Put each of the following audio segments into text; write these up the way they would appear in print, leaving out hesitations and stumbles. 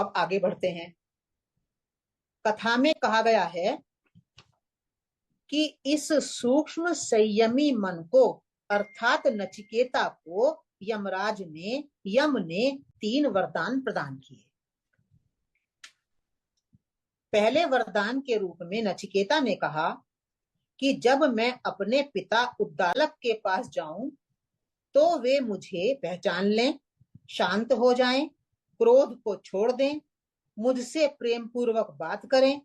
अब आगे बढ़ते हैं। कथा में कहा गया है कि इस सूक्ष्म संयमी मन को अर्थात नचिकेता को यम ने 3 वरदान प्रदान किए। पहले वरदान के रूप में नचिकेता ने कहा कि जब मैं अपने पिता उद्दालक के पास जाऊं तो वे मुझे पहचान लें, शांत हो जाएं, क्रोध को छोड़ दें, मुझसे प्रेम पूर्वक बात करें।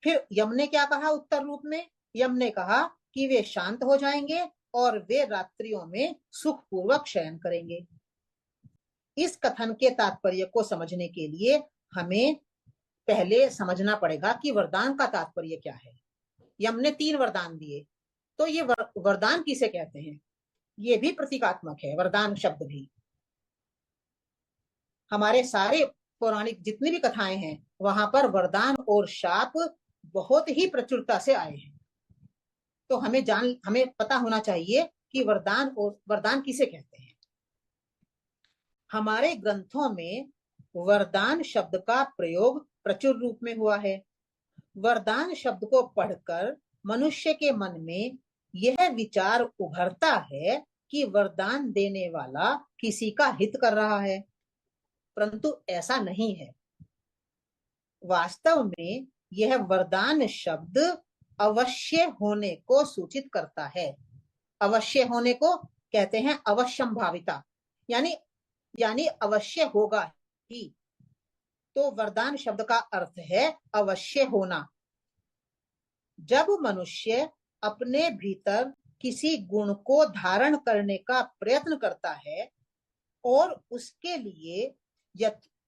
फिर यम ने क्या कहा उत्तर रूप में? यम ने कहा कि वे शांत हो जाएंगे और वे रात्रियों में सुखपूर्वक शयन करेंगे। इस कथन के तात्पर्य को समझने के लिए हमें पहले समझना पड़ेगा कि वरदान का तात्पर्य क्या है। यम ने 3 वरदान दिए, तो ये वरदान किसे कहते हैं? ये भी प्रतीकात्मक है, वरदान शब्द भी। हमारे सारे पौराणिक जितनी भी कथाएं हैं वहां पर वरदान और शाप बहुत ही प्रचुरता से आए हैं। तो हमें पता होना चाहिए कि वरदान किसे कहते हैं। हमारे ग्रंथों में वरदान शब्द का प्रयोग प्रचुर रूप में हुआ है। वरदान शब्द को पढ़कर मनुष्य के मन में यह विचार उभरता है कि वरदान देने वाला किसी का हित कर रहा है, परंतु ऐसा नहीं है। वास्तव में यह वरदान शब्द अवश्य होने को सूचित करता है। अवश्य होने को कहते हैं अवश्यंभाविता, यानी अवश्य होगा ही। तो वरदान शब्द का अर्थ है अवश्य होना। जब मनुष्य अपने भीतर किसी गुण को धारण करने का प्रयत्न करता है और उसके लिए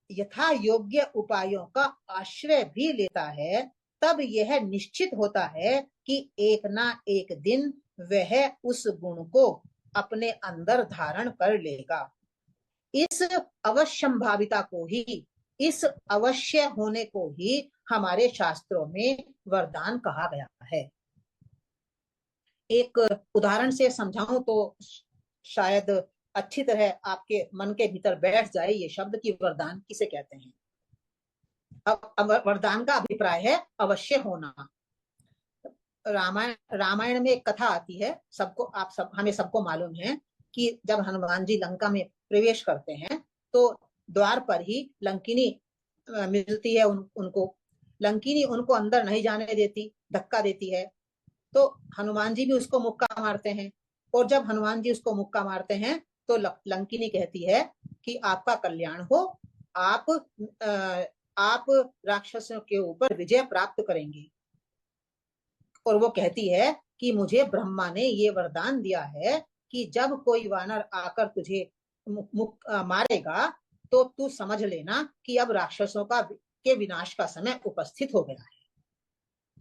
यथा योग्य उपायों का आश्रय भी लेता है, तब यह निश्चित होता है कि एक ना एक दिन वह उस गुण को अपने अंदर धारण कर लेगा। इस अवश्यंभाविता को ही, इस अवश्य होने को ही हमारे शास्त्रों में वरदान कहा गया है। एक उदाहरण से समझाऊं तो शायद अच्छी तरह आपके मन के भीतर बैठ जाए ये शब्द कि वरदान किसे कहते हैं। अब वरदान का अभिप्राय है अवश्य होना। रामायण में एक कथा आती है, हमें सबको मालूम है कि जब हनुमान जी लंका में प्रवेश करते हैं तो द्वार पर ही लंकिनी मिलती है उनको। लंकिनी उनको अंदर नहीं जाने देती, धक्का देती है। तो हनुमान जी भी उसको मुक्का मारते हैं, और जब हनुमान जी उसको मुक्का मारते हैं तो लंकिनी कहती है कि आपका कल्याण हो, आप राक्षसों के ऊपर विजय प्राप्त करेंगे। और वो कहती है कि मुझे ब्रह्मा ने ये वरदान दिया है कि जब कोई वानर आकर तुझे मारेगा तो तू समझ लेना कि अब राक्षसों के विनाश का समय उपस्थित हो गया है।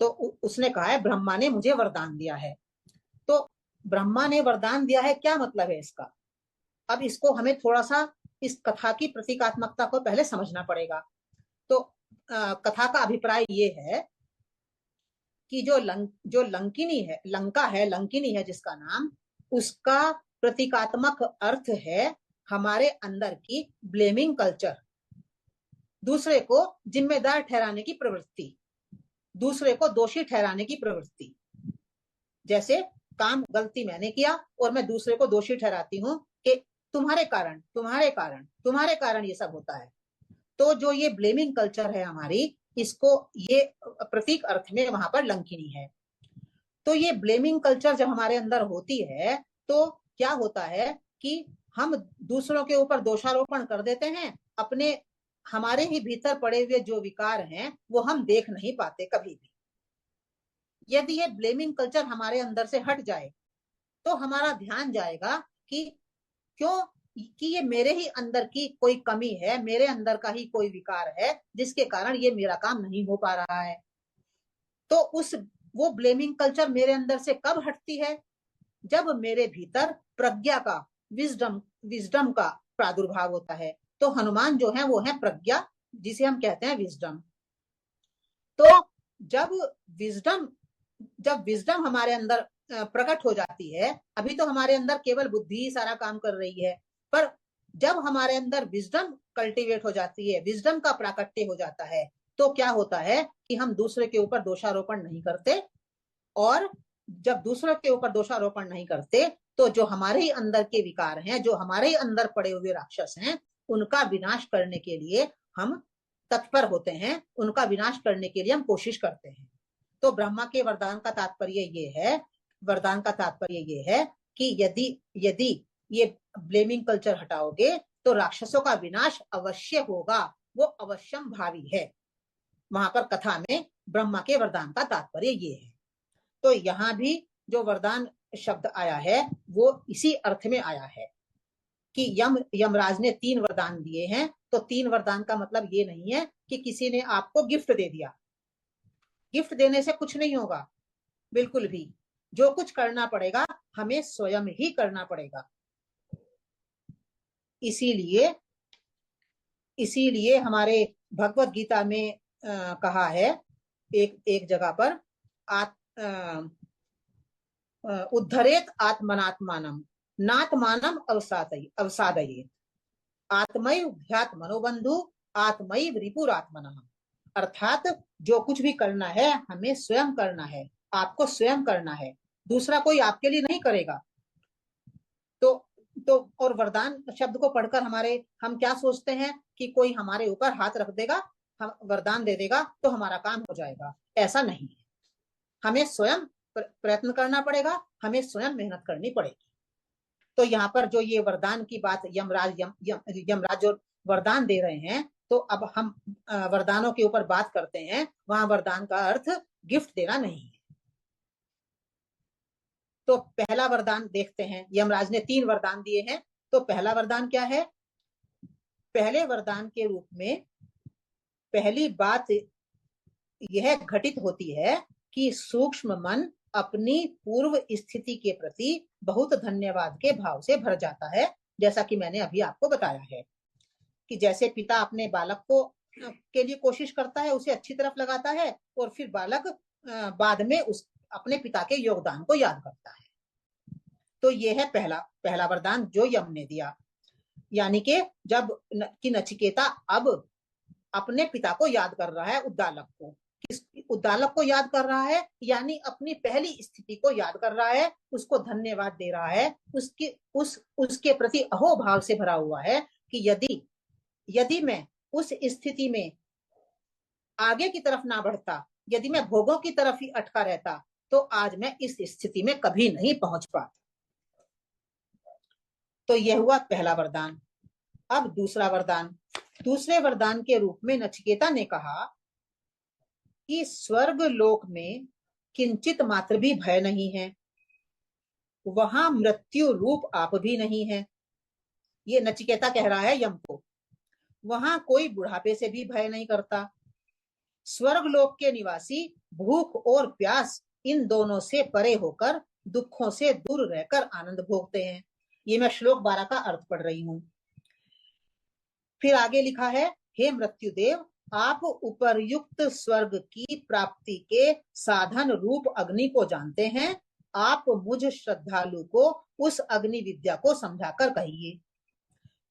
तो उसने कहा है ब्रह्मा ने मुझे वरदान दिया है। तो ब्रह्मा ने वरदान दिया है, क्या मतलब है इसका? अब इसको हमें थोड़ा सा इस कथा की प्रतीकात्मकता को पहले समझना पड़ेगा। तो कथा का अभिप्राय ये है कि जो लंकिनी है जिसका नाम, उसका प्रतीकात्मक अर्थ है हमारे अंदर की ब्लेमिंग कल्चर, दूसरे को जिम्मेदार ठहराने की प्रवृत्ति, दूसरे को दोषी ठहराने की प्रवृत्ति। जैसे गलती मैंने किया और मैं दूसरे को दोषी ठहराती हूँ कि तुम्हारे कारण ये सब होता है। तो जो ये ब्लेमिंग कल्चर है हमारी, इसको ये प्रतीक अर्थ में वहां पर लंकिनी है। तो ये ब्लेमिंग कल्चर जब हमारे अंदर होती है तो क्या होता है कि हम दूसरों के ऊपर दोषारोपण कर देते हैं। हमारे ही भीतर पड़े हुए जो विकार हैं वो हम देख नहीं पाते कभी भी। यदि ये ब्लेमिंग कल्चर हमारे अंदर से हट जाए तो हमारा ध्यान जाएगा कि ये मेरे ही अंदर की कोई कमी है, मेरे अंदर का ही कोई विकार है जिसके कारण ये मेरा काम नहीं हो पा रहा है। तो वो ब्लेमिंग कल्चर मेरे अंदर से कब हटती है? जब मेरे भीतर प्रज्ञा का, विजडम का प्रादुर्भाव होता है। तो हनुमान जो है वो है प्रज्ञा, जिसे हम कहते हैं विजडम। तो जब विजडम हमारे अंदर प्रकट हो जाती है, अभी तो हमारे अंदर केवल बुद्धि ही सारा काम कर रही है, पर जब हमारे अंदर विजडम कल्टीवेट हो जाती है, विजडम का प्राकट्य हो जाता है, तो क्या होता है कि हम दूसरे के ऊपर दोषारोपण नहीं करते। और जब दूसरों के ऊपर दोषारोपण नहीं करते तो जो हमारे ही अंदर के विकार हैं, जो हमारे ही अंदर पड़े हुए राक्षस हैं, उनका विनाश करने के लिए हम तत्पर होते हैं, उनका विनाश करने के लिए हम कोशिश करते हैं। तो ब्रह्मा के वरदान का तात्पर्य ये है, वरदान का तात्पर्य ये है कि यदि यदि ये ब्लेमिंग कल्चर हटाओगे तो राक्षसों का विनाश अवश्य होगा, वो अवश्यम भावी है। वहां पर कथा में ब्रह्मा के वरदान का तात्पर्य ये है। तो यहाँ भी जो वरदान शब्द आया है वो इसी अर्थ में आया है कि यमराज ने 3 वरदान दिए हैं। तो 3 वरदान का मतलब ये नहीं है कि किसी ने आपको गिफ्ट दे दिया। गिफ्ट देने से कुछ नहीं होगा, बिल्कुल भी। जो कुछ करना पड़ेगा हमें स्वयं ही करना पड़ेगा। इसीलिए इसीलिए हमारे भगवत गीता में कहा है एक जगह पर, उद्धरेत आत्मनात्मानम नात्मानम अवसादयेत आत्मैव ह्यात मनोबंधु आत्मैव रिपुरात्मनः। अर्थात जो कुछ भी करना है हमें स्वयं करना है, आपको स्वयं करना है, दूसरा कोई आपके लिए नहीं करेगा। तो और वरदान शब्द को पढ़कर हम क्या सोचते हैं कि कोई हमारे ऊपर हाथ रख देगा, हम वरदान दे देगा तो हमारा काम हो जाएगा। ऐसा नहीं है, हमें स्वयं प्रयत्न करना पड़ेगा, हमें स्वयं मेहनत करनी पड़ेगी। तो यहाँ पर जो ये वरदान की बात यमराज जो वरदान दे रहे हैं, तो अब हम वरदानों के ऊपर बात करते हैं। वहां वरदान का अर्थ गिफ्ट देना नहीं है। तो पहला वरदान देखते हैं, यमराज ने 3 वरदान दिए हैं। तो पहला वरदान क्या है? पहले वरदान के रूप में पहली बात यह घटित होती है कि सूक्ष्म मन अपनी पूर्व स्थिति के प्रति बहुत धन्यवाद के भाव से भर जाता है। जैसा कि मैंने अभी आपको बताया है कि जैसे पिता अपने बालक को के लिए कोशिश करता है, उसे अच्छी तरफ लगाता है, और फिर बालक बाद में अपने पिता के योगदान को याद करता है। तो यह है पहला वरदान जो यम ने दिया। यानी कि जब कि नचिकेता अब अपने पिता को याद कर रहा है, उद्दालक को याद कर रहा है, यानी अपनी पहली स्थिति को याद कर रहा है, उसको धन्यवाद दे रहा है, उसके प्रति अहोभाव से भरा हुआ है कि यदि मैं उस स्थिति में आगे की तरफ ना बढ़ता, यदि मैं भोगों की तरफ ही अटका रहता, तो आज मैं इस स्थिति में कभी नहीं पहुंच पाता। तो यह हुआ पहला वरदान। अब दूसरे वरदान के रूप में नचिकेता ने कहा कि स्वर्ग लोक में किंचित मात्र भी भय नहीं है, वहां मृत्यु रूप आप भी नहीं है। ये नचिकेता कह रहा है यम को। वहां कोई बुढ़ापे से भी भय नहीं करता। स्वर्ग लोक के निवासी भूख और प्यास इन दोनों से परे होकर दुखों से दूर रहकर आनंद भोगते हैं। ये मैं श्लोक 12 का अर्थ पढ़ रही हूं। फिर आगे लिखा है, हे मृत्युदेव, आप उपर्युक्त स्वर्ग की प्राप्ति के साधन रूप अग्नि को जानते हैं। आप मुझ श्रद्धालु को उस अग्नि विद्या को समझाकर कहिए।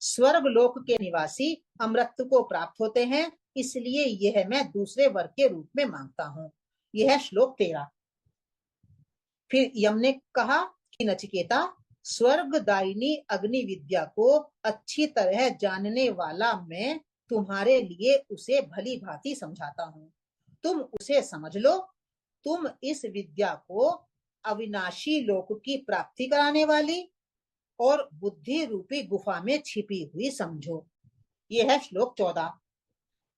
स्वर्ग लोक के निवासी अमृत को प्राप्त होते हैं, इसलिए यह मैं दूसरे वर के रूप में मांगता हूं। यह है श्लोक 13। फिर यम ने कहा कि नचिकेता, स्वर्गदायिनी अग्नि विद्या को अच्छी तरह जानने वाला मैं तुम्हारे लिए उसे भली भांति समझाता हूं। तुम उसे समझ लो। तुम इस विद्या को अविनाशी लोक की प्राप्ति कराने वाली और बुद्धि रूपी गुफा में छिपी हुई समझो। यह है श्लोक 14।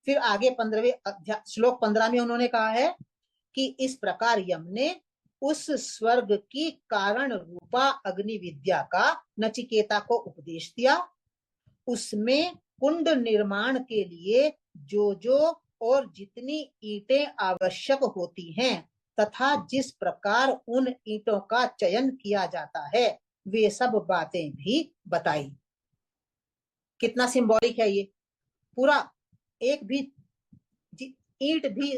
फिर आगे 15वें श्लोक 15 में उन्होंने कहा है कि इस प्रकार यम ने उस स्वर्ग की कारण रूपा अग्नि विद्या का नचिकेता को उपदेश दिया। उसमें कुंड निर्माण के लिए जो और जितनी ईंटें आवश्यक होती हैं तथा जिस प्रकार उन ईंटों का चयन किया जाता है, वे सब बातें भी बताई। कितना सिंबॉलिक है ये पूरा। एक भी ईंट भी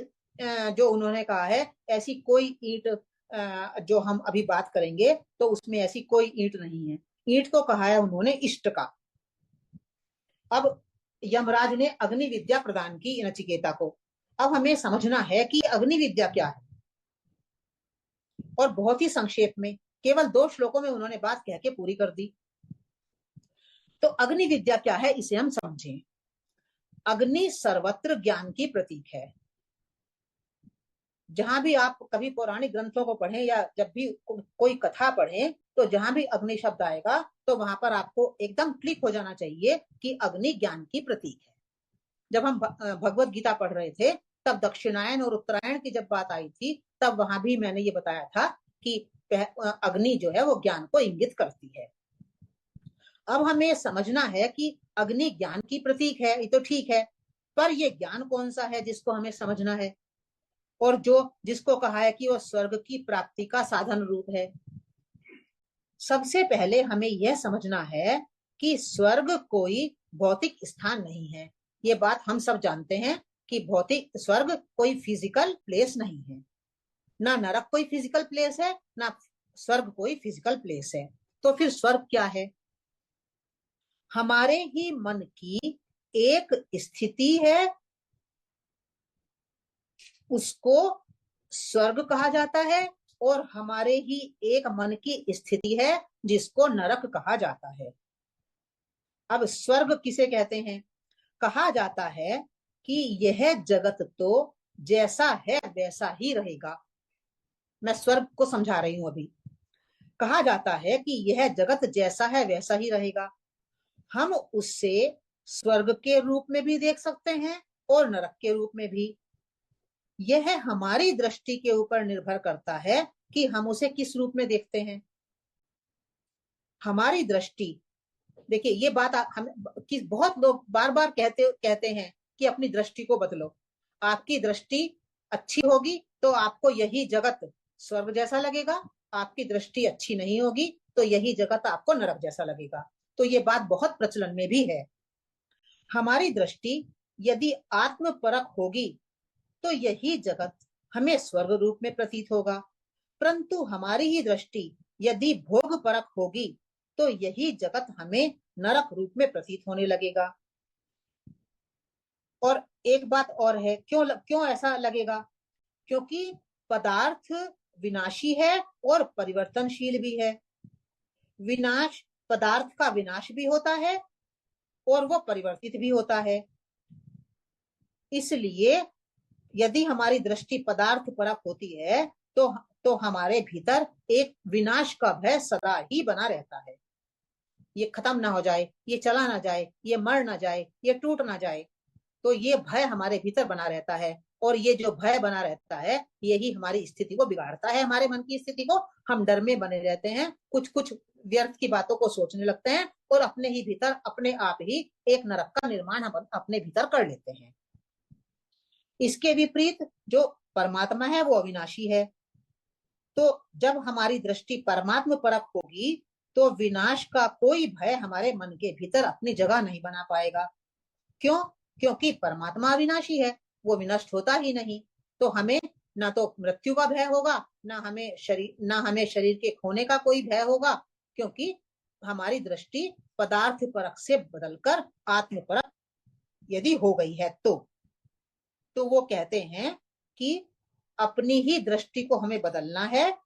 जो उन्होंने कहा है, ऐसी कोई ईंट जो हम अभी बात करेंगे तो उसमें ऐसी कोई ईंट नहीं है। ईंट को कहा है उन्होंने इष्ट का। अब यमराज ने अग्नि विद्या प्रदान की नचिकेता को। अब हमें समझना है कि अग्नि विद्या क्या है, और बहुत ही संक्षेप में केवल 2 श्लोकों में उन्होंने बात कह के पूरी कर दी। तो अग्नि विद्या क्या है इसे हम समझें। अग्नि सर्वत्र ज्ञान की प्रतीक है। जहां भी आप कभी पौराणिक ग्रंथों को पढ़ें या जब भी कोई कथा पढ़ें, तो जहां भी अग्नि शब्द आएगा तो वहां पर आपको एकदम क्लिक हो जाना चाहिए कि अग्नि ज्ञान की प्रतीक है। जब हम भगवत गीता पढ़ रहे थे तब दक्षिणायन और उत्तरायण की जब बात आई थी, तब वहां भी मैंने ये बताया था कि अग्नि जो है वो ज्ञान को इंगित करती है। अब हमें समझना है कि अग्नि ज्ञान की प्रतीक है, ये तो ठीक है, पर ये ज्ञान कौन सा है जिसको हमें समझना है, और जो जिसको कहा है कि वो स्वर्ग की प्राप्ति का साधन रूप है। सबसे पहले हमें यह समझना है कि स्वर्ग कोई भौतिक स्थान नहीं है। ये बात हम सब जानते हैं कि भौतिक स्वर्ग कोई फिजिकल प्लेस नहीं है। ना नरक कोई फिजिकल प्लेस है, ना स्वर्ग कोई फिजिकल प्लेस है। तो फिर स्वर्ग क्या है? हमारे ही मन की एक स्थिति है, उसको स्वर्ग कहा जाता है, और हमारे ही एक मन की स्थिति है जिसको नरक कहा जाता है। अब स्वर्ग किसे कहते हैं? कहा जाता है कि यह जगत तो जैसा है वैसा ही रहेगा। मैं स्वर्ग को समझा रही हूं अभी। कहा जाता है कि यह जगत जैसा है वैसा ही रहेगा। हम उससे स्वर्ग के रूप में भी देख सकते हैं और नरक के रूप में भी। यह हमारी दृष्टि के ऊपर निर्भर करता है कि हम उसे किस रूप में देखते हैं। हमारी दृष्टि, देखिए ये बात हम कि बहुत लोग बार बार कहते हैं कि अपनी दृष्टि को बदलो। आपकी दृष्टि अच्छी होगी तो आपको यही जगत स्वर्ग जैसा लगेगा, आपकी दृष्टि अच्छी नहीं होगी तो यही जगत आपको नरक जैसा लगेगा। तो ये बात बहुत प्रचलन में भी है। हमारी दृष्टि यदि आत्मपरक होगी तो यही जगत हमें स्वर्ग रूप में प्रतीत होगा, परंतु हमारी ही दृष्टि यदि भोग परक होगी तो यही जगत हमें नरक रूप में प्रतीत होने लगेगा। और एक बात और है, क्यों ऐसा लगेगा? क्योंकि पदार्थ विनाशी है और परिवर्तनशील भी है। विनाश, पदार्थ का विनाश भी होता है और वो परिवर्तित भी होता है। इसलिए यदि हमारी दृष्टि पदार्थ परक होती है तो हमारे भीतर एक विनाश का भय सदा ही बना रहता है। ये खत्म ना हो जाए, ये चला ना जाए, ये मर ना जाए, ये टूट ना जाए, तो ये भय हमारे भीतर बना रहता है। और ये जो भय बना रहता है यही हमारी स्थिति को बिगाड़ता है, हमारे मन की स्थिति को। हम डर में बने रहते हैं, कुछ कुछ व्यर्थ की बातों को सोचने लगते हैं और अपने ही भीतर अपने आप ही एक नरक का निर्माण हम अपने भीतर कर लेते हैं। इसके विपरीत जो परमात्मा है वो अविनाशी है। तो जब हमारी दृष्टि परमात्मा परक होगी तो विनाश का कोई भय हमारे मन के भीतर अपनी जगह नहीं बना पाएगा। क्यों? क्योंकि परमात्मा अविनाशी है, वो विनष्ट होता ही नहीं। तो हमें ना तो मृत्यु का भय होगा, ना हमें शरीर के खोने का कोई भय होगा, क्योंकि हमारी दृष्टि पदार्थ परक से बदलकर आत्म परक यदि हो गई है तो वो कहते हैं कि अपनी ही दृष्टि को हमें बदलना है,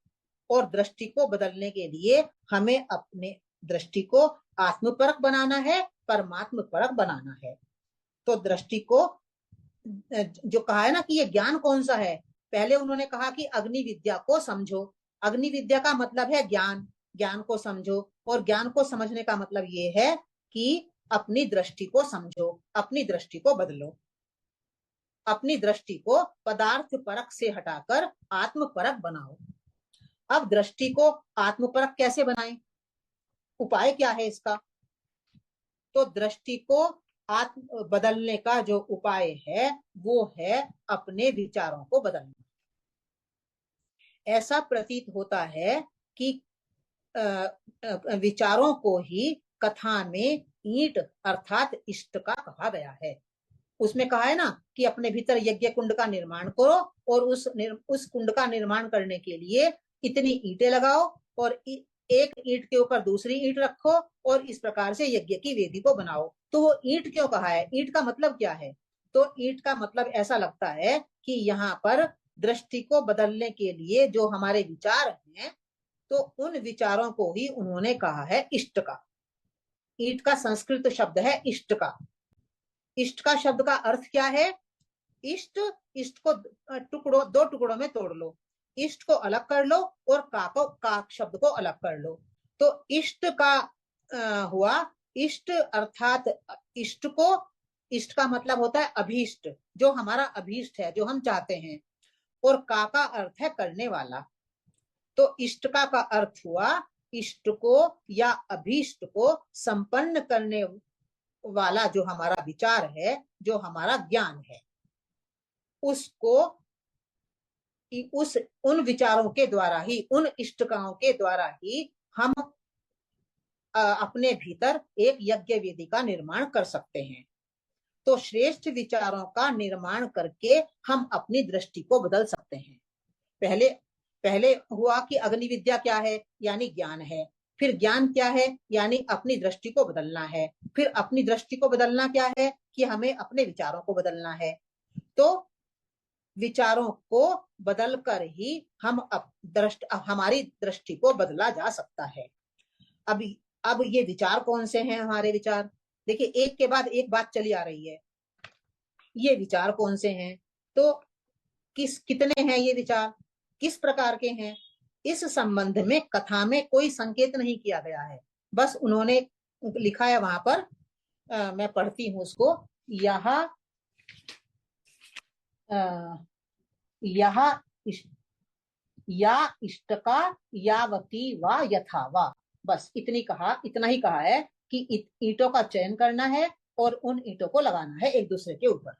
और दृष्टि को बदलने के लिए हमें अपने दृष्टि को आत्मपरक बनाना है, परमात्म परक बनाना है। तो दृष्टि को जो कहा है ना कि ये ज्ञान कौन सा है, पहले उन्होंने कहा कि अग्नि विद्या को समझो। अग्नि विद्या का मतलब है ज्ञान, ज्ञान को समझो। और ज्ञान को समझने का मतलब ये है कि अपनी दृष्टि को समझो, अपनी दृष्टि को बदलो, अपनी दृष्टि को पदार्थ परक से हटाकर आत्म परक बनाओ। अब दृष्टि को आत्म परक कैसे बनाएं? उपाय क्या है इसका? तो दृष्टि को आत्म बदलने का जो उपाय है वो है अपने विचारों को बदलना। ऐसा प्रतीत होता है कि विचारों को ही कथा में ईंट अर्थात इष्ट का कहा गया है। उसमें कहा है ना कि अपने भीतर यज्ञ कुंड का निर्माण करो और उस कुंड का निर्माण करने के लिए इतनी ईंटें लगाओ और एक ईंट के ऊपर दूसरी ईंट रखो और इस प्रकार से यज्ञ की वेदी को बनाओ। तो वो ईंट क्यों कहा है, ईंट का मतलब क्या है? तो ईंट का मतलब ऐसा लगता है कि यहाँ पर दृष्टि को बदलने के लिए जो हमारे विचार हैं, तो उन विचारों को ही उन्होंने कहा है इष्ट का। ईंट का संस्कृत शब्द है इष्ट का। इष्ट का शब्द का अर्थ क्या है? इष्ट, इष्ट को टुकड़ों, दो टुकड़ों में तोड़ लो, इष्ट को अलग कर लो और का शब्द को अलग कर लो। तो इष्ट का हुआ इष्ट, अर्थात इष्ट को, इष्ट का मतलब होता है अभीष्ट, जो हमारा अभीष्ट है, जो हम चाहते हैं। और का अर्थ है करने वाला। तो इष्टका का अर्थ हुआ इष्ट को या अभीष्ट को संपन्न करने वाला जो हमारा विचार है, जो हमारा ज्ञान है, उसको उस उन विचारों के द्वारा ही, उन इष्टकाओं के द्वारा ही हम अपने भीतर एक यज्ञ वेदी का निर्माण कर सकते हैं। तो श्रेष्ठ विचारों का निर्माण करके हम अपनी दृष्टि को बदल सकते हैं। पहले पहले हुआ कि अग्नि विद्या क्या है, यानी ज्ञान है। फिर ज्ञान क्या है, यानी अपनी दृष्टि को बदलना है। फिर अपनी दृष्टि को बदलना क्या है, कि हमें अपने विचारों को बदलना है। तो विचारों को बदलकर ही हम हमारी दृष्टि को बदला जा सकता है। अब ये विचार कौन से हैं हमारे विचार? देखिए, एक के बाद एक बात चली आ रही है। ये विचार कौन से हैं, तो कितने हैं ये विचार, किस प्रकार के हैं, इस संबंध में कथा में कोई संकेत नहीं किया गया है। बस उन्होंने लिखा है वहां पर, मैं पढ़ती हूं उसको। यह यह या इष्टका यावती वा यथा वा, बस इतना ही कहा है कि ईंटों का चयन करना है और उन ईंटों को लगाना है एक दूसरे के ऊपर।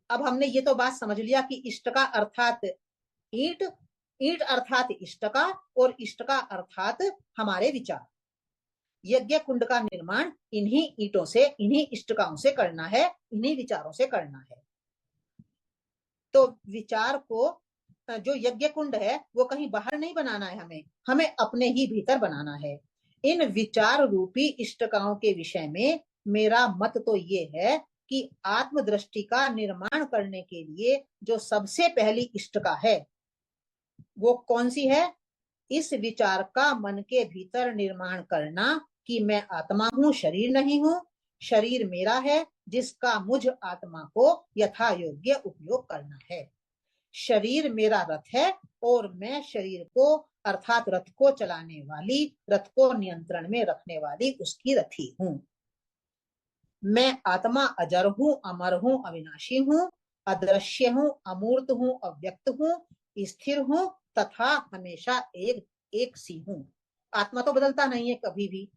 अब हमने ये तो बात समझ लिया कि इष्ट का अर्थात ईंट, ईंट अर्थात इष्ट का, और इष्ट का अर्थात हमारे विचार। यज्ञ कुंड का निर्माण इन्हीं ईंटों से, इन्हीं इष्टकाओं से करना है, इन्हीं विचारों से करना है। तो विचार को, जो यज्ञ कुंड है वो कहीं बाहर नहीं बनाना है, हमें अपने ही भीतर बनाना है। इन विचार रूपी इष्टकाओं के विषय में मेरा मत तो ये है कि आत्मदृष्टि का निर्माण करने के लिए जो सबसे पहली इष्टका है वो कौन सी है? इस विचार का मन के भीतर निर्माण करना कि मैं आत्मा हूं, शरीर नहीं हूं, शरीर मेरा है जिसका मुझ आत्मा को यथा योग्य उपयोग करना है। शरीर मेरा रथ है और मैं शरीर को अर्थात रथ को चलाने वाली, रथ को नियंत्रण में रखने वाली उसकी रथी हूं। मैं आत्मा अजर हूं, अमर हूं, अविनाशी हूं, अदृश्य हूं, अमूर्त हूं, अव्यक्त हूं, स्थिर हूं तथा हमेशा एक सी हूं। आत्मा तो बदलता नहीं है कभी भी,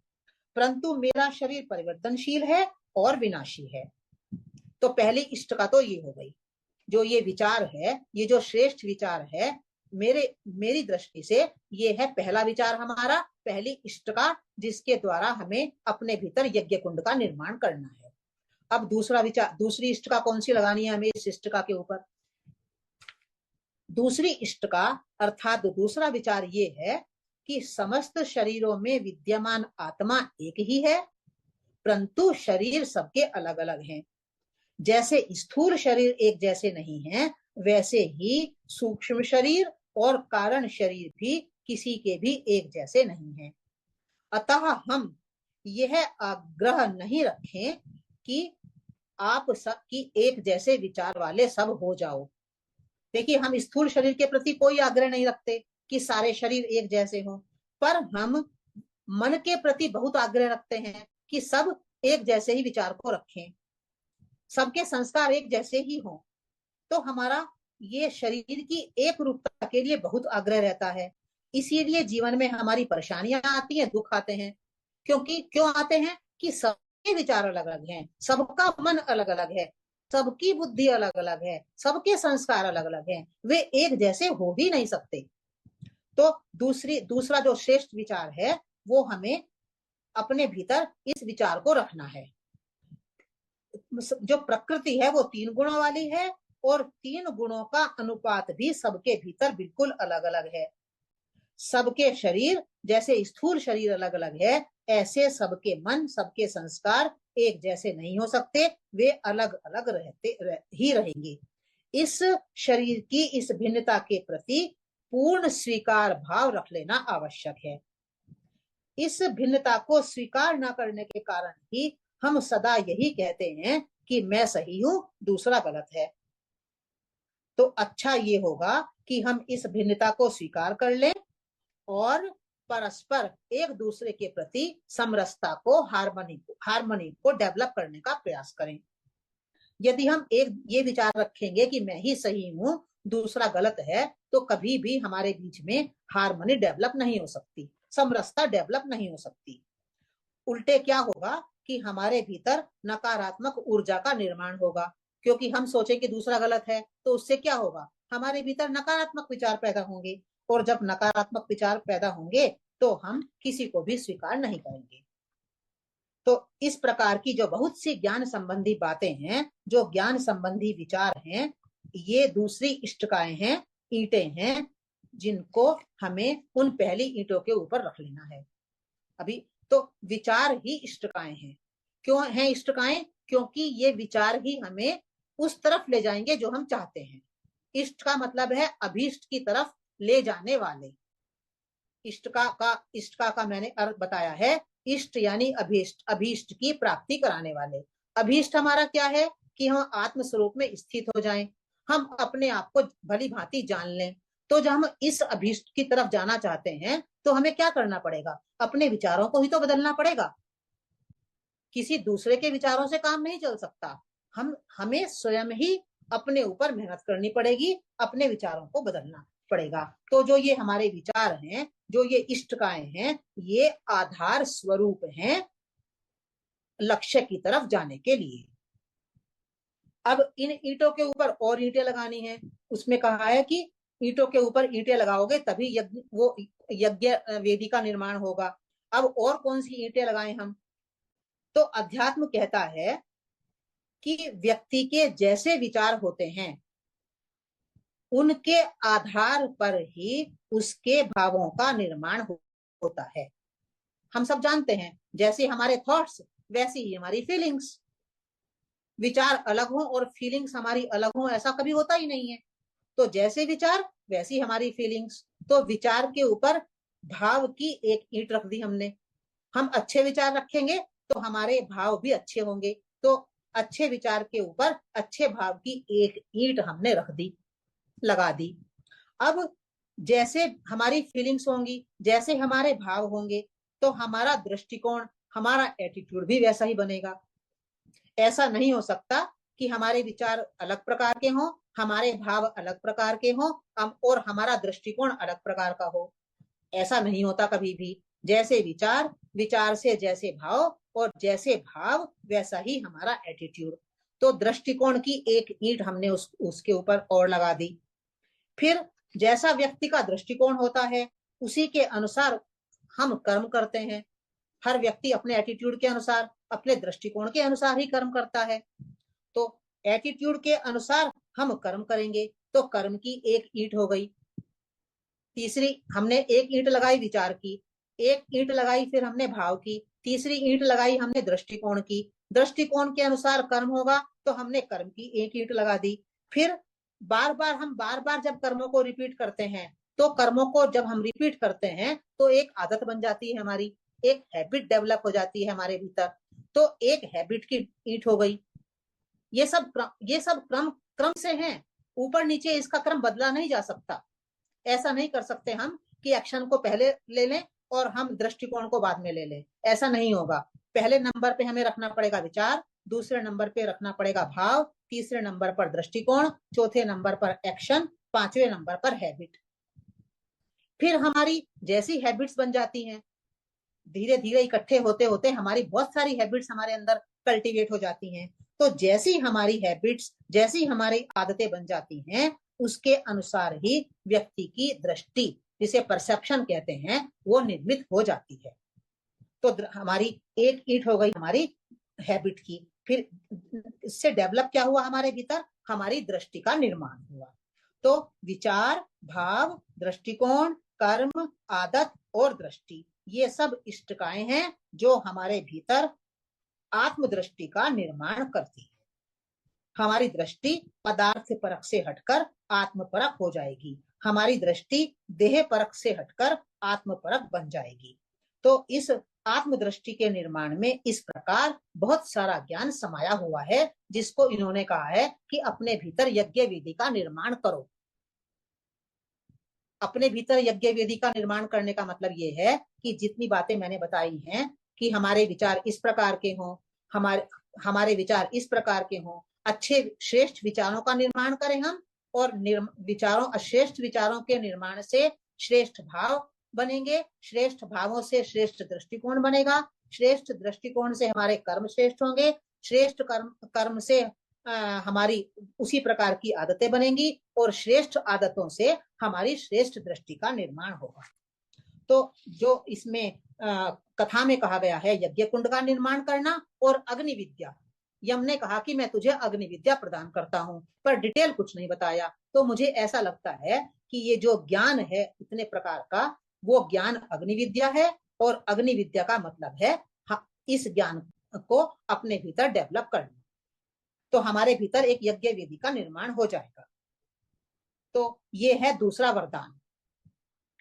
परंतु मेरा शरीर परिवर्तनशील है और विनाशी है। तो पहली इष्ट का तो ये हो गई। जो ये विचार है, ये जो श्रेष्ठ विचार है, मेरी दृष्टि से ये है पहला विचार हमारा, पहली इष्ट का, जिसके द्वारा हमें अपने भीतर यज्ञ कुंड का निर्माण करना है। अब दूसरा विचार, दूसरी इष्ट का कौन सी लगानी है हमें इस इष्ट का के ऊपर? दूसरी इष्ट का अर्थात दूसरा विचार ये है कि समस्त शरीरों में विद्यमान आत्मा एक ही है, परंतु शरीर सबके अलग अलग हैं। जैसे स्थूल शरीर एक जैसे नहीं है, वैसे ही सूक्ष्म शरीर और कारण शरीर भी किसी के भी एक जैसे नहीं है। अतः हम यह आग्रह नहीं रखें कि आप सब की एक जैसे विचार वाले सब हो जाओ। देखिए, हम स्थूल शरीर के प्रति कोई आग्रह नहीं रखते कि सारे शरीर एक जैसे हों, पर हम मन के प्रति बहुत आग्रह रखते हैं कि सब एक जैसे ही विचार को रखें, सबके संस्कार एक जैसे ही हों। तो हमारा ये शरीर की एक रूपता के लिए बहुत आग्रह रहता है। इसीलिए जीवन में हमारी परेशानियां आती हैं, दुख आते हैं। क्यों आते हैं? कि सबके विचार अलग अलग हैं, सबका मन अलग अलग है, सबकी बुद्धि अलग अलग है, सबके संस्कार अलग अलग हैं, वे एक जैसे हो ही नहीं सकते। तो दूसरा जो श्रेष्ठ विचार है वो हमें अपने भीतर इस विचार को रखना है। जो प्रकृति है वो 3 गुणों वाली है और 3 गुणों का अनुपात भी सबके भीतर बिल्कुल अलग अलग है। सबके शरीर जैसे स्थूल शरीर अलग अलग है, ऐसे सबके मन, सबके संस्कार एक जैसे नहीं हो सकते, वे अलग अलग ही रहेंगे। इस शरीर की इस भिन्नता के प्रति पूर्ण स्वीकार भाव रख लेना आवश्यक है। इस भिन्नता को स्वीकार न करने के कारण ही हम सदा यही कहते हैं कि मैं सही हूं, दूसरा गलत है। तो अच्छा ये होगा कि हम इस भिन्नता को स्वीकार कर लें और परस्पर एक दूसरे के प्रति समरसता को, हार्मनी को डेवलप करने का प्रयास करें। यदि हम ये विचार रखेंगे कि मैं ही सही हूं, दूसरा गलत है, तो कभी भी हमारे बीच में हार्मनी डेवलप नहीं हो सकती, समरसता डेवलप नहीं हो सकती। उल्टे क्या होगा कि हमारे भीतर नकारात्मक ऊर्जा का निर्माण होगा, क्योंकि हम सोचें कि दूसरा गलत है, तो उससे क्या होगा, हमारे भीतर नकारात्मक विचार पैदा होंगे, और जब नकारात्मक विचार पैदा होंगे तो हम किसी को भी स्वीकार नहीं करेंगे। तो इस प्रकार की जो बहुत सी ज्ञान संबंधी बातें हैं, जो ज्ञान संबंधी विचार हैं, ये दूसरी इष्टकाएं हैं, ईंटें हैं, जिनको हमें उन पहली ईंटों के ऊपर रख लेना है। अभी तो विचार ही इष्टकाएं हैं। क्यों हैं इष्टकाएं? क्योंकि ये विचार ही हमें उस तरफ ले जाएंगे जो हम चाहते हैं। इष्ट का मतलब है अभीष्ट की तरफ ले जाने वाले। इष्ट का मैंने अर्थ बताया है, इष्ट यानी अभीष्ट, अभीष्ट की प्राप्ति कराने वाले। अभीष्ट हमारा क्या है कि हम आत्म स्वरूप में स्थित हो जाएं, हम अपने आप को भली भांति जान लें। तो जब हम इस अभीष्ट की तरफ जाना चाहते हैं तो हमें क्या करना पड़ेगा, अपने विचारों को ही तो बदलना पड़ेगा। किसी दूसरे के विचारों से काम नहीं चल सकता। हमें स्वयं ही अपने ऊपर मेहनत करनी पड़ेगी, अपने विचारों को बदलना पड़ेगा। तो जो ये हमारे विचार हैं, जो ये इष्टकाएं हैं, ये आधार स्वरूप हैं लक्ष्य की तरफ जाने के लिए। अब इन ईंटों के ऊपर और ईंटें लगानी है। उसमें कहा है कि ईंटों के ऊपर ईंटें लगाओगे तभी वो यज्ञ वेदी का निर्माण होगा। अब और कौन सी ईंटें लगाएं हम? तो अध्यात्म कहता है कि व्यक्ति के जैसे विचार होते हैं, उनके आधार पर ही उसके भावों का निर्माण होता है। हम सब जानते हैं, जैसे हमारे थॉट्स वैसी ही हमारी फीलिंग्स। विचार अलग हो और फीलिंग्स हमारी अलग हो, ऐसा कभी होता ही नहीं है। तो जैसे विचार वैसी हमारी फीलिंग्स। तो विचार के ऊपर भाव की एक ईंट रख दी हमने। हम अच्छे विचार रखेंगे तो हमारे भाव भी अच्छे होंगे। तो अच्छे विचार के ऊपर अच्छे भाव की एक ईंट हमने रख दी, लगा दी। अब जैसे हमारी फीलिंग्स होंगी, जैसे हमारे भाव होंगे, तो हमारा दृष्टिकोण, हमारा एटीट्यूड भी वैसा ही बनेगा। ऐसा नहीं हो सकता कि हमारे विचार अलग प्रकार के हों, हमारे भाव अलग प्रकार के हों और हमारा दृष्टिकोण अलग प्रकार का हो। ऐसा नहीं होता कभी भी। जैसे विचार, विचार से जैसे भाव, और जैसे भाव वैसा ही हमारा एटीट्यूड। तो दृष्टिकोण की एक ईंट हमने उसके ऊपर और लगा दी। फिर जैसा व्यक्ति का दृष्टिकोण होता है, उसी के अनुसार हम कर्म करते हैं। हर व्यक्ति अपने एटीट्यूड के अनुसार, अपने दृष्टिकोण के अनुसार ही कर्म करता है। तो एटीट्यूड के अनुसार हम कर्म करेंगे, तो कर्म की एक ईंट हो गई। तीसरी हमने एक ईंट लगाई विचार की, एक ईंट लगाई फिर हमने भाव की, तीसरी ईंट लगाई हमने दृष्टिकोण की। दृष्टिकोण के अनुसार कर्म होगा तो हमने कर्म की एक ईंट लगा दी। फिर बार बार जब कर्मों को रिपीट करते हैं, तो कर्मों को जब हम रिपीट करते हैं तो एक आदत बन जाती है हमारी, एक हैबिट डेवलप हो जाती है हमारे भीतर। तो एक हैबिट की ईंट हो गई। ये सब क्रम से हैं, ऊपर नीचे इसका क्रम बदला नहीं जा सकता। ऐसा नहीं कर सकते हम कि एक्शन को पहले ले लें और हम दृष्टिकोण को बाद में ले लें, ऐसा नहीं होगा। पहले नंबर पे हमें रखना पड़ेगा विचार, दूसरे नंबर पे रखना पड़ेगा भाव, तीसरे नंबर पर दृष्टिकोण, चौथे नंबर पर एक्शन, पांचवें नंबर पर हैबिट। फिर हमारी जैसी हैबिट्स बन जाती हैं, धीरे धीरे इकट्ठे होते होते हमारी बहुत सारी हैबिट्स हमारे अंदर कल्टीवेट हो जाती हैं। तो जैसी हमारी हैबिट्स, जैसी हमारी आदतें बन जाती हैं, उसके अनुसार ही व्यक्ति की दृष्टि, जिसे परसेप्शन कहते हैं, वो निर्मित हो जाती है। तो हमारी एक ईंट हो गई हमारी हैबिट की। फिर इससे डेवलप क्या हुआ हमारे भीतर, हमारी दृष्टि का निर्माण हुआ। तो विचार, भाव, दृष्टिकोण, कर्म, आदत और दृष्टि, ये सब इष्टिकाएं हैं जो हमारे भीतर आत्मदृष्टि का निर्माण करती है। हमारी दृष्टि पदार्थ परक से हटकर आत्म परक हो जाएगी, हमारी दृष्टि देह परक से हटकर आत्म परक बन जाएगी। तो इस आत्मदृष्टि के निर्माण में इस प्रकार बहुत सारा ज्ञान समाया हुआ है, जिसको इन्होंने कहा है कि अपने भीतर यज्ञ विधि का निर्माण करो। अपने भीतर यज्ञ विधि का निर्माण करने का मतलब ये है कि जितनी बातें मैंने बताई हैं कि हमारे विचार इस प्रकार के हों, हमारे विचार इस प्रकार के हों, अच्छे श्रेष्ठ विचारों का निर्माण करें हम, और विचारों अश्रेष्ठ विचारों के निर्माण से श्रेष्ठ भाव बनेंगे, श्रेष्ठ भावों से श्रेष्ठ दृष्टिकोण बनेगा, श्रेष्ठ दृष्टिकोण से हमारे कर्म श्रेष्ठ होंगे, श्रेष्ठ कर्म से हमारी उसी प्रकार की आदतें बनेंगी, और श्रेष्ठ आदतों से हमारी श्रेष्ठ दृष्टि का निर्माण होगा। तो जो इसमें कथा में कहा गया है यज्ञ कुंड का निर्माण करना और अग्नि विद्या, यम ने कहा कि मैं तुझे अग्नि विद्या प्रदान करता हूं, पर डिटेल कुछ नहीं बताया। तो मुझे ऐसा लगता है कि ये जो ज्ञान है इतने प्रकार का, वो ज्ञान अग्नि विद्या है, और अग्नि विद्या का मतलब है इस ज्ञान को अपने भीतर डेवलप करना। तो हमारे भीतर एक यज्ञ विधि का निर्माण हो जाएगा। तो ये है दूसरा वरदान।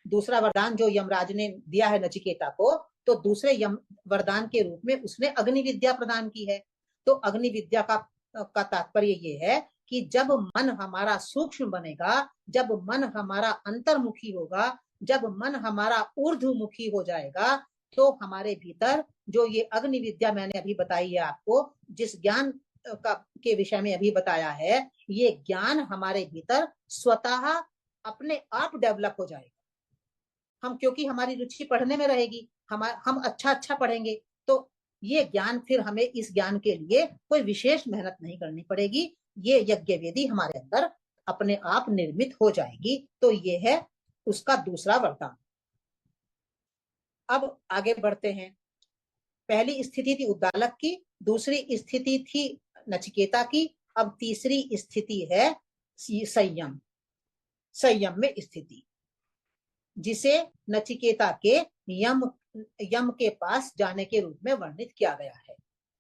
दूसरा वरदान जो यमराज ने दिया है नचिकेता को, तो दूसरे यम वरदान के रूप में उसने अग्नि विद्या प्रदान की है। तो अग्नि विद्या का तात्पर्य ये है कि जब मन हमारा सूक्ष्म बनेगा, जब मन हमारा अंतर्मुखी होगा, जब मन हमारा ऊर्ध्वमुखी हो जाएगा, तो हमारे भीतर जो ये अग्नि विद्या मैंने अभी बताई है आपको, जिस ज्ञान के विषय में अभी बताया है, ये ज्ञान हमारे भीतर स्वतः अपने आप डेवलप हो जाएगा। हम क्योंकि हमारी रुचि पढ़ने में रहेगी, हम अच्छा पढ़ेंगे, तो ये ज्ञान फिर हमें इस ज्ञान के लिए कोई विशेष मेहनत नहीं करनी पड़ेगी, ये यज्ञ वेदी हमारे अंदर अपने आप निर्मित हो जाएगी। तो ये है उसका दूसरा वरदान। अब आगे बढ़ते हैं। पहली स्थिति थी उद्दालक की, दूसरी स्थिति थी नचिकेता की, अब तीसरी स्थिति है संयम, संयम में स्थिति, जिसे नचिकेता के यम के पास जाने के रूप में वर्णित किया गया है।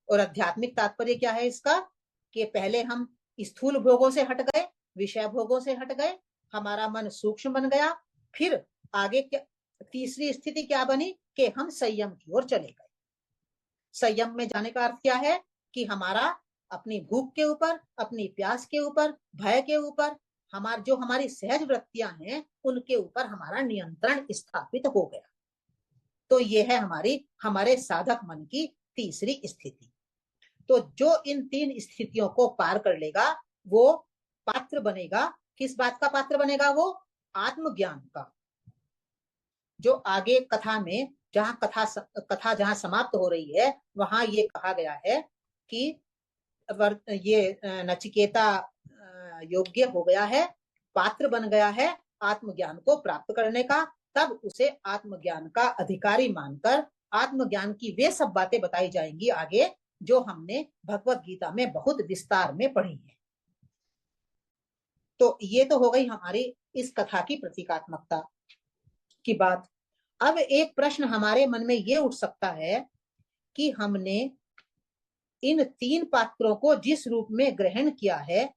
और आध्यात्मिक तात्पर्य क्या है इसका, कि पहले हम स्थूल भोगों से हट गए, विषय भोगों से हट गए, हमारा मन सूक्ष्म बन गया, फिर आगे क्या तीसरी स्थिति क्या बनी कि हम संयम की ओर चले गए। संयम में जाने का अर्थ क्या है कि हमारा अपनी भूख के ऊपर, अपनी प्यास के ऊपर, भय के ऊपर, हमारी सहज वृत्तियां हैं उनके ऊपर हमारा नियंत्रण स्थापित हो गया। तो ये है हमारे साधक मन की तीसरी स्थिति। तो जो इन तीन स्थितियों को पार कर लेगा वो पात्र बनेगा। किस बात का पात्र बनेगा? वो आत्मज्ञान का। जो आगे कथा में कथा जहां समाप्त हो रही है वहां ये कहा गया है कि ये नचिकेता योग्य हो गया है, पात्र बन गया है आत्मज्ञान को प्राप्त करने का। तब उसे आत्मज्ञान का अधिकारी मानकर आत्मज्ञान की वे सब बातें बताई जाएंगी आगे, जो हमने भगवत गीता में बहुत विस्तार में पढ़ी है। तो ये तो हो गई हमारी इस कथा की प्रतीकात्मकता की बात। अब एक प्रश्न हमारे मन में ये उठ सकता है कि हमने इन तीन पात्रों को जिस रूप में ग्रहण किया है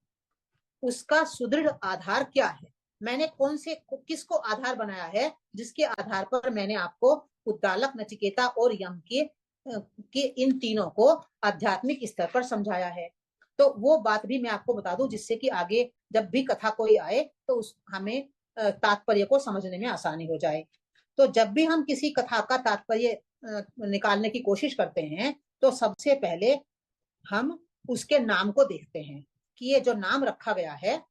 उसका सुदृढ़ आधार क्या है? मैंने किसको आधार बनाया है, जिसके आधार पर मैंने आपको उद्दालक, नचिकेता और यम के इन तीनों को आध्यात्मिक स्तर पर समझाया है। तो वो बात भी मैं आपको बता दूं, जिससे कि आगे जब भी कथा कोई आए तो हमें तात्पर्य को समझने में आसानी हो जाए। तो जब भी हम किसी कथा का तात्पर्य निकालने की कोशिश करते हैं तो सबसे पहले हम उसके नाम को देखते हैं कि ये जो नाम रखा गया है,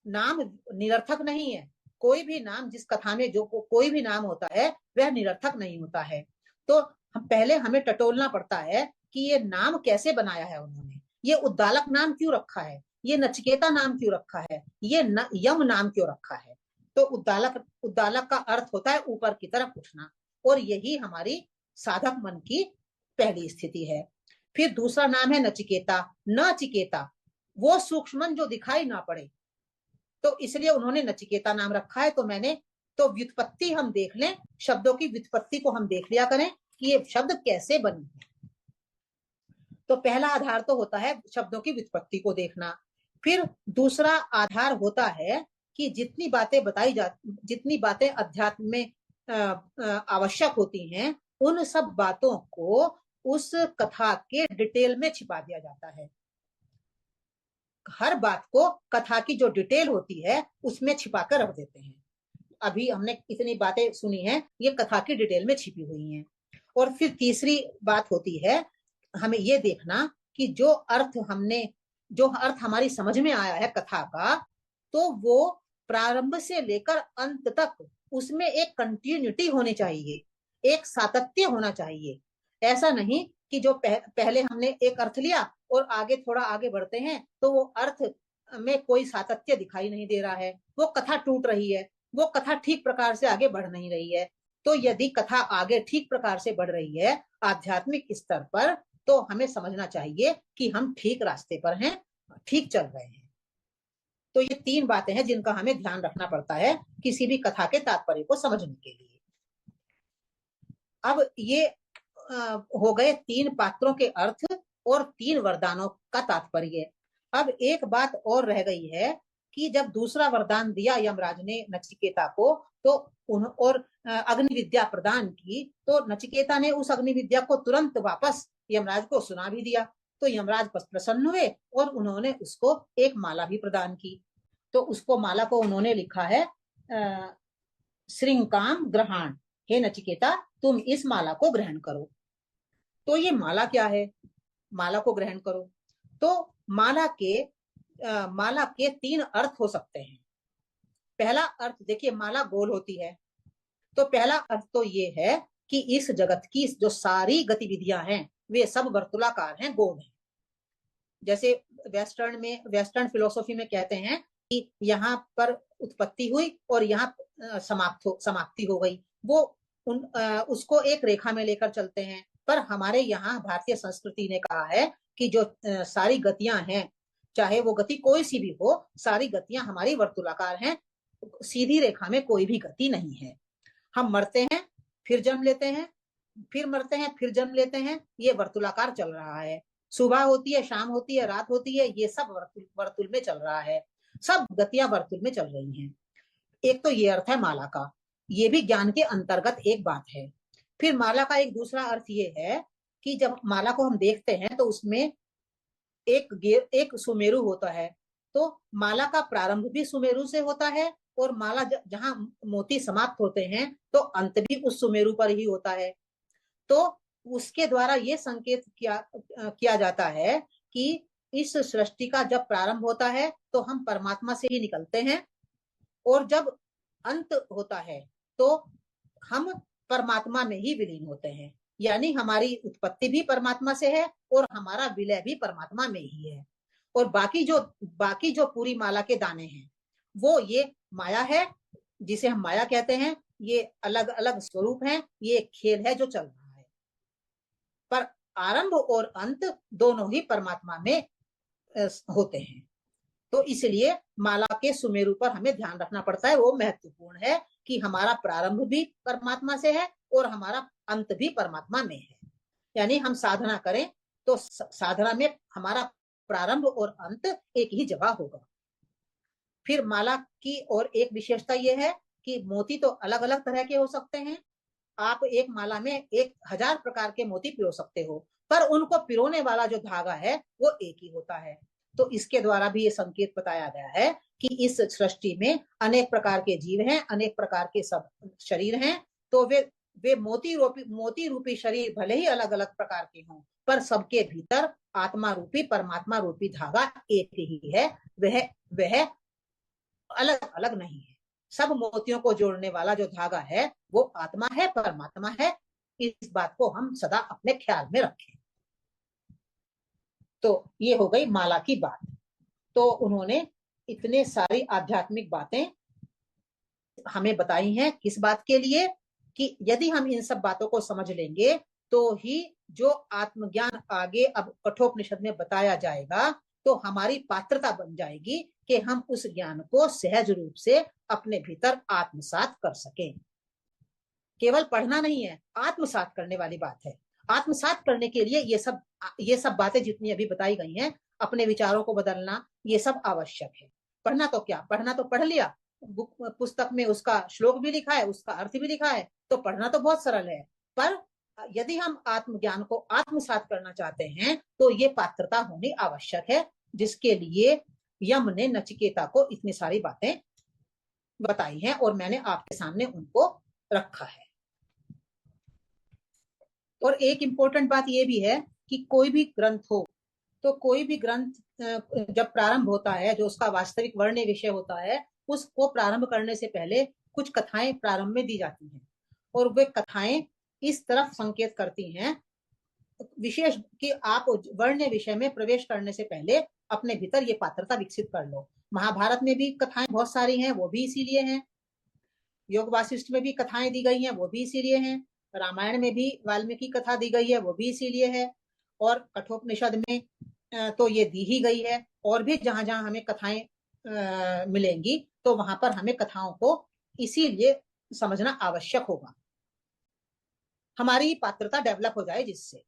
नाम निरर्थक नहीं है। कोई भी नाम, जिस कथा में जो कोई भी नाम होता है वह निरर्थक नहीं होता है। तो पहले हमें टटोलना पड़ता है कि ये नाम कैसे बनाया है उन्होंने, ये उद्दालक नाम क्यों रखा है, ये नचिकेता नाम क्यों रखा है, ये यम नाम क्यों रखा है। तो उद्दालक का अर्थ होता है ऊपर की तरफ उठना, और यही हमारी साधक मन की पहली स्थिति है। फिर दूसरा नाम है नचिकेता। नचिकेता वो सूक्ष्म जो दिखाई ना पड़े, तो इसलिए उन्होंने नचिकेता नाम रखा है। तो मैंने तो व्युत्पत्ति हम देख लें, शब्दों की व्युत्पत्ति को हम देख लिया करें कि ये शब्द कैसे बने हैं। तो पहला आधार तो होता है शब्दों की व्युत्पत्ति को देखना। फिर दूसरा आधार होता है कि जितनी बातें अध्यात्म में आवश्यक होती हैं, उन सब बातों को उस कथा के डिटेल में छिपा दिया जाता है। हर बात को कथा की जो डिटेल होती है उसमें छिपा कर रख देते हैं। अभी हमने इतनी बातें सुनी हैं, ये कथा की डिटेल में छिपी हुई हैं। और फिर तीसरी बात होती है, हमें ये देखना कि जो अर्थ हमारी समझ में आया है कथा का, तो वो प्रारंभ से लेकर अंत तक उसमें एक कंटिन्यूटी होनी चाहिए, एक सातत्य होना चाहिए। ऐसा नहीं कि जो पहले हमने एक अर्थ लिया और आगे थोड़ा आगे बढ़ते हैं तो वो अर्थ में कोई सातत्य दिखाई नहीं दे रहा है, वो कथा टूट रही है, वो कथा ठीक प्रकार से आगे बढ़ नहीं रही है। तो यदि कथा आगे ठीक प्रकार से बढ़ रही है आध्यात्मिक स्तर पर, तो हमें समझना चाहिए कि हम ठीक रास्ते पर हैं, ठीक चल रहे हैं। तो ये 3 बातें हैं जिनका हमें ध्यान रखना पड़ता है किसी भी कथा के तात्पर्य को समझने के लिए। अब ये हो गए 3 पात्रों के अर्थ और 3 वरदानों का तात्पर्य। अब एक बात और रह गई है कि जब दूसरा वरदान दिया यमराज ने नचिकेता को, तो और अग्नि विद्या प्रदान की, तो नचिकेता ने उस अग्नि विद्या को तुरंत वापस यमराज को सुना भी दिया। तो यमराज प्रसन्न हुए और उन्होंने उसको एक माला भी प्रदान की। तो उसको माला को उन्होंने लिखा है श्रृंकाम ग्रहण, हे नचिकेता तुम इस माला को ग्रहण करो। तो ये माला क्या है? माला को ग्रहण करो, तो माला के 3 अर्थ हो सकते हैं। पहला अर्थ देखिए, माला गोल होती है, तो पहला अर्थ तो ये है कि इस जगत की जो सारी गतिविधियां हैं वे सब वर्तुलाकार हैं, गोल हैं। जैसे वेस्टर्न फिलोसॉफी में कहते हैं कि यहाँ पर उत्पत्ति हुई और यहाँ समाप्ति हो गई, वो उसको एक रेखा में लेकर चलते हैं। पर हमारे यहाँ भारतीय संस्कृति ने कहा है कि जो सारी गतियां हैं, चाहे वो गति कोई सी भी हो, सारी गतियां हमारी वर्तुलाकार हैं, सीधी रेखा में कोई भी गति नहीं है। हम मरते हैं, फिर जन्म लेते हैं, फिर मरते हैं, फिर जन्म लेते हैं, ये वर्तुलाकार चल रहा है। सुबह होती है, शाम होती है, रात होती है, ये सब वर्तुल में चल रहा है, सब गतियां वर्तुल में चल रही हैं। एक तो ये अर्थ है माला का, ये भी ज्ञान के अंतर्गत एक बात है। फिर माला का एक दूसरा अर्थ ये है कि जब माला को हम देखते हैं तो उसमें एक सुमेरु होता है, तो माला का प्रारंभ भी सुमेरु से होता है, और माला जहां मोती समाप्त होते हैं तो अंत भी उस सुमेरु पर ही होता है। तो उसके द्वारा ये संकेत किया जाता है कि इस सृष्टि का जब प्रारंभ होता है तो हम परमात्मा से ही निकलते हैं, और जब अंत होता है तो हम परमात्मा में ही विलीन होते हैं। यानी हमारी उत्पत्ति भी परमात्मा से है और हमारा विलय भी परमात्मा में ही है। और बाकी जो पूरी माला के दाने हैं वो ये माया है, जिसे हम माया कहते हैं। ये अलग अलग स्वरूप हैं, ये खेल है जो चल रहा है, पर आरंभ और अंत दोनों ही परमात्मा में होते हैं। तो इसलिए माला के सुमेरु पर हमें ध्यान रखना पड़ता है, वो महत्वपूर्ण है कि हमारा प्रारंभ भी परमात्मा से है और हमारा अंत भी परमात्मा में है। यानी हम साधना करें तो साधना में हमारा प्रारंभ और अंत एक ही जगह होगा। फिर माला की और एक विशेषता यह है कि मोती तो अलग अलग तरह के हो सकते हैं। आप एक माला में 1000 प्रकार के मोती पिरो सकते हो, पर उनको पिरोने वाला जो धागा है वो एक ही होता है। तो इसके द्वारा भी ये संकेत बताया गया है कि इस सृष्टि में अनेक प्रकार के जीव हैं, अनेक प्रकार के सब शरीर हैं। तो वे मोती रूपी शरीर भले ही अलग अलग प्रकार के हों, पर सबके भीतर आत्मा रूपी परमात्मा रूपी धागा एक ही है, वह अलग अलग नहीं है। सब मोतियों को जोड़ने वाला जो धागा है वो आत्मा है, परमात्मा है। इस बात को हम सदा अपने ख्याल में रखें। तो ये हो गई माला की बात। तो उन्होंने इतने सारी आध्यात्मिक बातें हमें बताई हैं, किस बात के लिए? कि यदि हम इन सब बातों को समझ लेंगे तो ही जो आत्मज्ञान आगे अब कठोपनिषद में बताया जाएगा तो हमारी पात्रता बन जाएगी कि हम उस ज्ञान को सहज रूप से अपने भीतर आत्मसात कर सकें। केवल पढ़ना नहीं है, आत्मसात करने वाली बात है। आत्मसात करने के लिए ये सब बातें जितनी अभी बताई गई हैं, अपने विचारों को बदलना, ये सब आवश्यक है। पढ़ना तो क्या, पढ़ना तो पढ़ लिया, पुस्तक में उसका श्लोक भी लिखा है, उसका अर्थ भी लिखा है, तो पढ़ना तो बहुत सरल है। पर यदि हम आत्मज्ञान को आत्मसात करना चाहते हैं तो ये पात्रता होनी आवश्यक है, जिसके लिए यम ने नचिकेता को इतनी सारी बातें बताई हैं और मैंने आपके सामने उनको रखा है। और एक इंपॉर्टेंट बात यह भी है कि कोई भी ग्रंथ हो, तो कोई भी ग्रंथ जब प्रारंभ होता है, जो उसका वास्तविक वर्ण्य विषय होता है, उसको प्रारंभ करने से पहले कुछ कथाएं प्रारंभ में दी जाती हैं, और वे कथाएं इस तरफ संकेत करती हैं विशेष कि आप वर्ण्य विषय में प्रवेश करने से पहले अपने भीतर ये पात्रता विकसित कर लो। महाभारत में भी कथाएं बहुत सारी हैं, वो भी इसीलिए हैं। योग वासिष्ठ में भी कथाएं दी गई हैं, वो भी इसीलिए हैं। रामायण में भी वाल्मीकि कथा दी गई है, वो भी इसीलिए है। और कठोपनिषद में तो ये दी ही गई है। और भी जहां जहां हमें कथाएं मिलेंगी, तो वहां पर हमें कथाओं को इसीलिए समझना आवश्यक होगा, हमारी पात्रता डेवलप हो जाए जिससे।